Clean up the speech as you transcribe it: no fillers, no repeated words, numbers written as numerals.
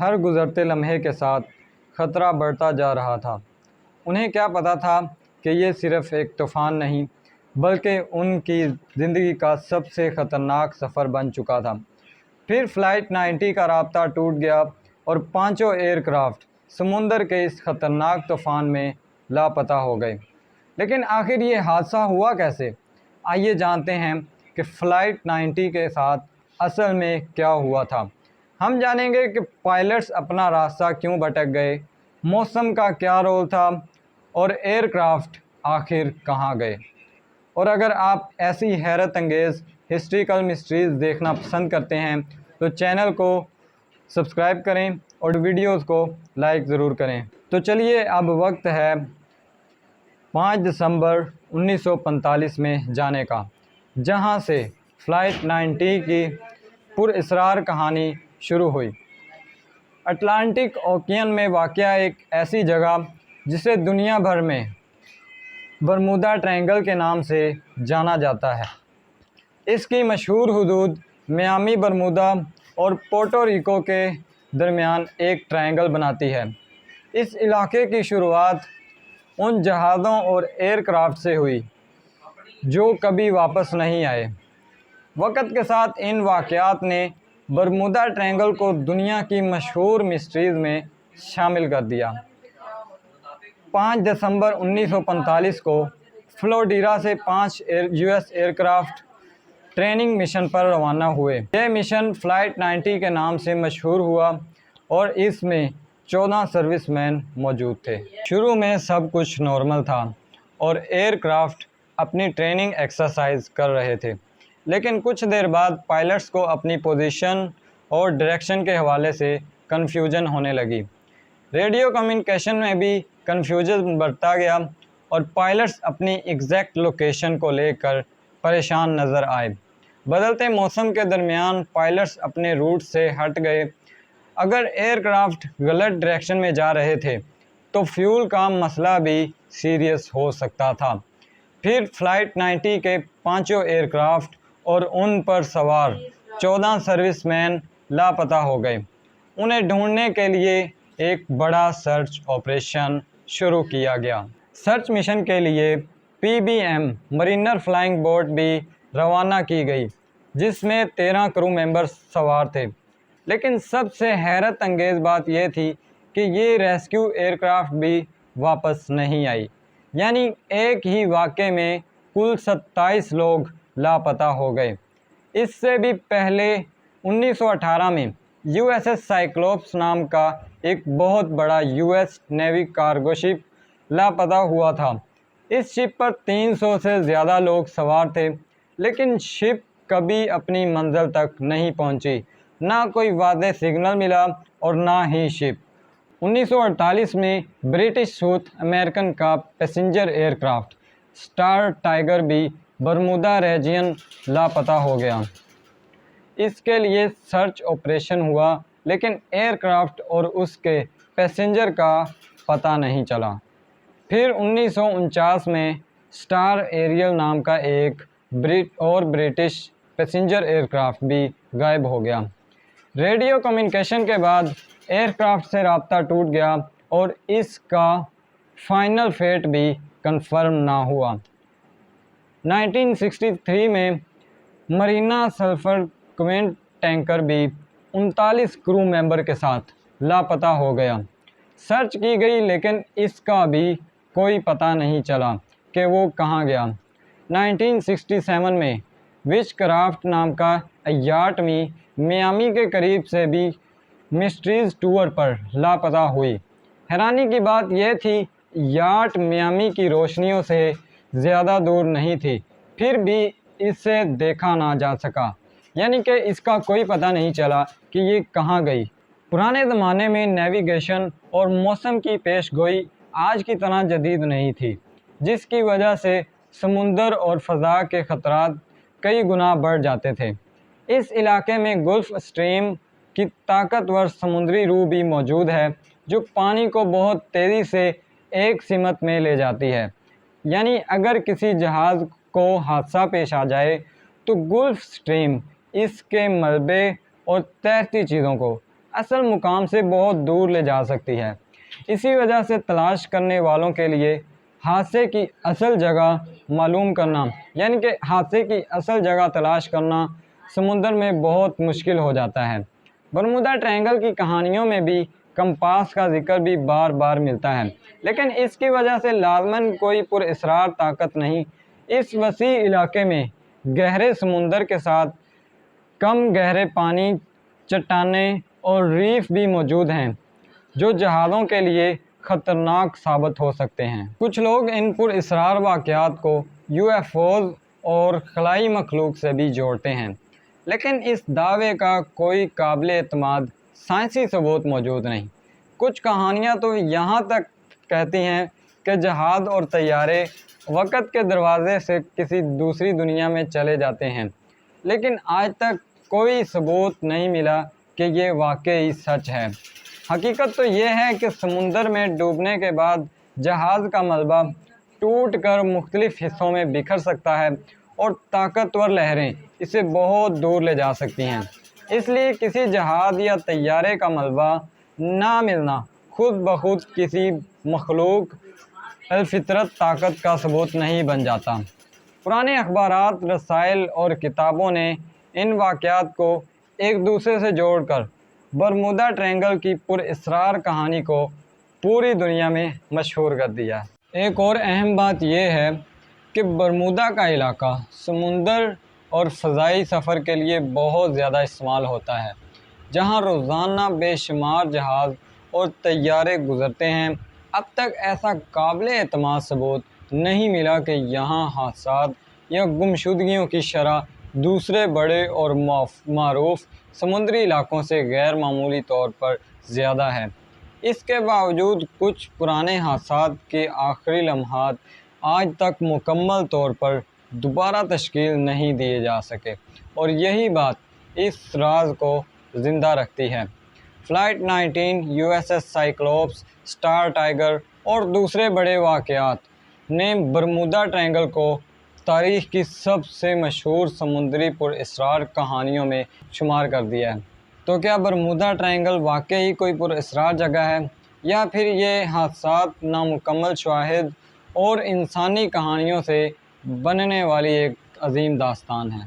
ہر گزرتے لمحے کے ساتھ خطرہ بڑھتا جا رہا تھا۔ انہیں کیا پتہ تھا کہ یہ صرف ایک طوفان نہیں بلکہ ان کی زندگی کا سب سے خطرناک سفر بن چکا تھا۔ پھر فلائٹ 90 کا رابطہ ٹوٹ گیا اور پانچوں ایئر کرافٹ سمندر کے اس خطرناک طوفان میں لاپتہ ہو گئے۔ لیکن آخر یہ حادثہ ہوا کیسے؟ آئیے جانتے ہیں کہ فلائٹ 90 کے ساتھ اصل میں کیا ہوا تھا۔ ہم جانیں گے کہ پائلٹس اپنا راستہ کیوں بھٹک گئے، موسم کا کیا رول تھا اور ایئر کرافٹ آخر کہاں گئے۔ اور اگر آپ ایسی حیرت انگیز ہسٹریکل مسٹریز دیکھنا پسند کرتے ہیں تو چینل کو سبسکرائب کریں اور ویڈیوز کو لائک ضرور کریں۔ تو چلیے اب وقت ہے 5 دسمبر 1945 میں جانے کا، جہاں سے فلائٹ 90 کی پراسرار کہانی شروع ہوئی۔ اٹلانٹک اوقیان میں واقع ایک ایسی جگہ جسے دنیا بھر میں برمودا ٹرائنگل کے نام سے جانا جاتا ہے۔ اس کی مشہور حدود میامی، برمودا اور پورٹو ریکو کے درمیان ایک ٹرائنگل بناتی ہے۔ اس علاقے کی شروعات ان جہازوں اور ایئر کرافٹ سے ہوئی جو کبھی واپس نہیں آئے۔ وقت کے ساتھ ان واقعات نے برمودا ٹرائنگل کو دنیا کی مشہور مسٹریز میں شامل کر دیا۔ 5 دسمبر 1945 کو فلوریڈا سے 5 US aircraft training mission پر روانہ ہوئے۔ یہ مشن فلائٹ 90 کے نام سے مشہور ہوا اور اس میں 14 سروس مین موجود تھے۔ شروع میں سب کچھ نارمل تھا اور ایئر کرافٹ اپنی ٹریننگ ایکسرسائز کر رہے تھے، لیکن کچھ دیر بعد پائلٹس کو اپنی پوزیشن اور ڈائریکشن کے حوالے سے کنفیوژن ہونے لگی۔ ریڈیو کمیونیکیشن میں بھی کنفیوژن بڑھتا گیا اور پائلٹس اپنی ایگزیکٹ لوکیشن کو لے کر پریشان نظر آئے۔ بدلتے موسم کے درمیان پائلٹس اپنے روٹ سے ہٹ گئے۔ اگر ایئر کرافٹ غلط ڈائریکشن میں جا رہے تھے تو فیول کا مسئلہ بھی سیریس ہو سکتا تھا۔ پھر فلائٹ 90 کے پانچوں ایئر کرافٹ اور ان پر سوار 14 سروس مین لاپتہ ہو گئے۔ انہیں ڈھونڈنے کے لیے ایک بڑا سرچ آپریشن شروع کیا گیا۔ سرچ مشن کے لیے PBM مرینر فلائنگ بوٹ بھی روانہ کی گئی، جس میں 13 کرو ممبرز سوار تھے۔ لیکن سب سے حیرت انگیز بات یہ تھی کہ یہ ریسکیو ایئر کرافٹ بھی واپس نہیں آئی، یعنی ایک ہی واقعے میں کل 27 لوگ لاپتہ ہو گئے۔ اس سے بھی پہلے 1918 میں USS سائکلوپس نام کا ایک بہت بڑا US نیوی کارگو شپ لاپتہ ہوا تھا۔ اس شپ پر 300 سے زیادہ لوگ سوار تھے، لیکن شپ کبھی اپنی منزل تک نہیں پہنچی۔ نہ کوئی واضح سگنل ملا اور نہ ہی شپ۔ 1948 میں برٹش ساؤتھ امریکن کا passenger aircraft Star Tiger بھی برمودا ریجین لاپتہ ہو گیا۔ اس کے لیے سرچ آپریشن ہوا، لیکن ایئر کرافٹ اور اس کے پیسنجر کا پتہ نہیں چلا۔ پھر 1949 میں اسٹار ایریل نام کا ایک برٹش پیسنجر ایئر کرافٹ بھی غائب ہو گیا۔ ریڈیو کمیونیکیشن کے بعد ایئر کرافٹ سے رابطہ ٹوٹ گیا اور اس کا فائنل فیٹ بھی کنفرم نہ ہوا۔ 1963 میں مرینا سلفر کوینٹ ٹینکر بھی 39 کرو ممبر کے ساتھ لاپتہ ہو گیا۔ سرچ کی گئی لیکن اس کا بھی کوئی پتہ نہیں چلا کہ وہ کہاں گیا۔ 1967 میں وچ کرافٹ نام کا یاٹ میامی کے قریب سے بھی مسٹریز ٹور پر لاپتہ ہوئی۔ حیرانی کی بات یہ تھی یاٹ میامی کی روشنیوں سے زیادہ دور نہیں تھی، پھر بھی اسے دیکھا نہ جا سکا، یعنی کہ اس کا کوئی پتہ نہیں چلا کہ یہ کہاں گئی۔ پرانے زمانے میں نیویگیشن اور موسم کی پیش گوئی آج کی طرح جدید نہیں تھی، جس کی وجہ سے سمندر اور فضا کے خطرات کئی گنا بڑھ جاتے تھے۔ اس علاقے میں گلف اسٹریم کی طاقتور سمندری روح بھی موجود ہے جو پانی کو بہت تیزی سے ایک سمت میں لے جاتی ہے، یعنی اگر کسی جہاز کو حادثہ پیش آ جائے تو گلف اسٹریم اس کے ملبے اور تیرتی چیزوں کو اصل مقام سے بہت دور لے جا سکتی ہے۔ اسی وجہ سے تلاش کرنے والوں کے لیے حادثے کی اصل جگہ معلوم کرنا، یعنی کہ حادثے کی اصل جگہ تلاش کرنا سمندر میں بہت مشکل ہو جاتا ہے۔ برمودا ٹرائنگل کی کہانیوں میں بھی کمپاس کا ذکر بھی بار بار ملتا ہے، لیکن اس کی وجہ سے لازماً کوئی پراسرار طاقت نہیں۔ اس وسیع علاقے میں گہرے سمندر کے ساتھ کم گہرے پانی، چٹانیں اور ریف بھی موجود ہیں جو جہازوں کے لیے خطرناک ثابت ہو سکتے ہیں۔ کچھ لوگ ان پراسرار واقعات کو UFOز اور خلائی مخلوق سے بھی جوڑتے ہیں، لیکن اس دعوے کا کوئی قابل اعتماد سائنسی ثبوت موجود نہیں۔ کچھ کہانیاں تو یہاں تک کہتی ہیں کہ جہاز اور طیارے وقت کے دروازے سے کسی دوسری دنیا میں چلے جاتے ہیں، لیکن آج تک کوئی ثبوت نہیں ملا کہ یہ واقعی سچ ہے۔ حقیقت تو یہ ہے کہ سمندر میں ڈوبنے کے بعد جہاز کا ملبہ ٹوٹ کر مختلف حصوں میں بکھر سکتا ہے اور طاقتور لہریں اسے بہت دور لے جا سکتی ہیں۔ اس لیے کسی جہاز یا طیارے کا ملبہ نہ ملنا خود بخود کسی مخلوق الفطرت طاقت کا ثبوت نہیں بن جاتا۔ پرانے اخبارات، رسائل اور کتابوں نے ان واقعات کو ایک دوسرے سے جوڑ کر برمودا ٹرائنگل کی پراسرار کہانی کو پوری دنیا میں مشہور کر دیا۔ ایک اور اہم بات یہ ہے کہ برمودا کا علاقہ سمندر اور فضائی سفر کے لیے بہت زیادہ استعمال ہوتا ہے، جہاں روزانہ بے شمار جہاز اور طیارے گزرتے ہیں۔ اب تک ایسا قابل اعتماد ثبوت نہیں ملا کہ یہاں حادثات یا گمشدگیوں کی شرح دوسرے بڑے اور معروف سمندری علاقوں سے غیر معمولی طور پر زیادہ ہے۔ اس کے باوجود کچھ پرانے حادثات کے آخری لمحات آج تک مکمل طور پر دوبارہ تشکیل نہیں دیے جا سکے، اور یہی بات اس راز کو زندہ رکھتی ہے۔ فلائٹ 19، USS سائکلوپس، اسٹار ٹائگر اور دوسرے بڑے واقعات نے برمودا ٹرائنگل کو تاریخ کی سب سے مشہور سمندری پراسرار کہانیوں میں شمار کر دیا ہے۔ تو کیا برمودا ٹرائنگل واقعی کوئی پراسرار جگہ ہے، یا پھر یہ حادثات، نامکمل شواہد اور انسانی کہانیوں سے بننے والی ایک عظیم داستان ہے؟